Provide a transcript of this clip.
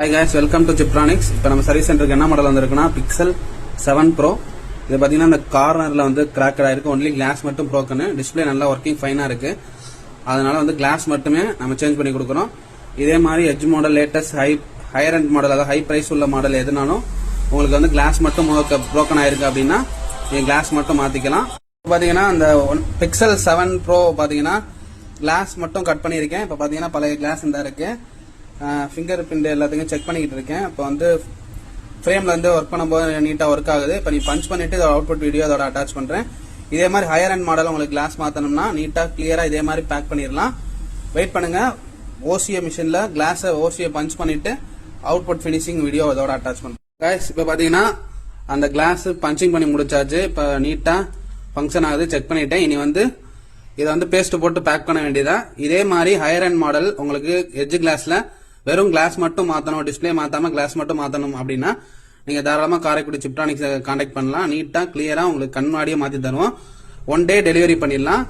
Hi guys, welcome to Chiptronics. இப்போ நம்ம service சென்டருக்கு என்ன மாடல் வந்திருக்குன்னா பிக்சல் 7 Pro. இது பாத்தீங்கன்னா இந்த கார்னர்ல வந்து கிராக் ஆயிருக்கு. ஒன்லி கிளாஸ் மட்டும் broken. டிஸ்ப்ளே நல்லா ஒர்க்கிங் ஃபைனா இருக்கு. அதனால வந்து கிளாஸ் மட்டுமே நம்ம சேஞ்ச் பண்ணி கொடுக்குறோம். இதே மாதிரி edge model, latest higher end model, அதாவது ஹை பிரைஸ் உள்ள மாடல் எதுனாலும் உங்களுக்கு வந்து கிளாஸ் மட்டும் broken ஆயிருக்கு அப்படின்னா நீங்க கிளாஸ் மட்டும் மாத்திக்கலாம். பாத்தீங்கன்னா இந்த பிக்சல் 7 Pro பாத்தீங்கன்னா கிளாஸ் மட்டும் கட் பண்ணியிருக்கேன். இப்போ பாத்தீங்கன்னா பழைய கிளாஸ் இந்த இருக்கு. ஃபிங்கர் பிரிண்ட் எல்லாத்தையும் செக் பண்ணிக்கிட்டு இருக்கேன். இப்போ வந்து ஃப்ரேம்ல வந்து ஒர்க் பண்ணும்போது நீட்டா ஒர்க் ஆகுது. இப்போ நீ பஞ்ச் பண்ணிட்டு இதோட அவுட்புட் வீடியோ அதோட அட்டாச் பண்றேன். இதே மாதிரி ஹையர் அண்ட் மாடல் உங்களுக்கு கிளாஸ் மாத்தணும்னா நீட்டா கிளியரா இதே மாதிரி பேக் பண்ணிடலாம். வெயிட் பண்ணுங்க. ஓசிஏ மிஷின்ல கிளாஸ் ஓசிஏ பஞ்ச் பண்ணிட்டு அவுட்புட் பினிஷிங் வீடியோ அதோட அட்டாச் பண்றேன். கைஸ் இப்போ பாத்தீங்கன்னா அந்த கிளாஸ் பஞ்சிங் பண்ணி முடிச்சாச்சு. இப்போ நீட்டா ஃபங்க்ஷன் ஆகுது. செக் பண்ணிட்டேன். இனி வந்து இதை வந்து பேஸ்ட் போட்டு பேக் பண்ண வேண்டியதா. இதே மாதிரி ஹையர் அண்ட் மாடல் உங்களுக்கு எட்ஜ் கிளாஸ்ல வெறும் கிளாஸ் மட்டும் மாத்தணும், டிஸ்பிளே மாத்தாம கிளாஸ் மட்டும் மாத்தணும் அப்படின்னா நீங்க தாராளமா காரைக்குடி சிப்ட்ரானிக்ஸ் கான்டாக்ட் பண்ணலாம். நீட்டா கிளியரா உங்களுக்கு கண் முன்னாடியே மாத்தி தருவோம். 1 day டெலிவரி பண்ணிடலாம்.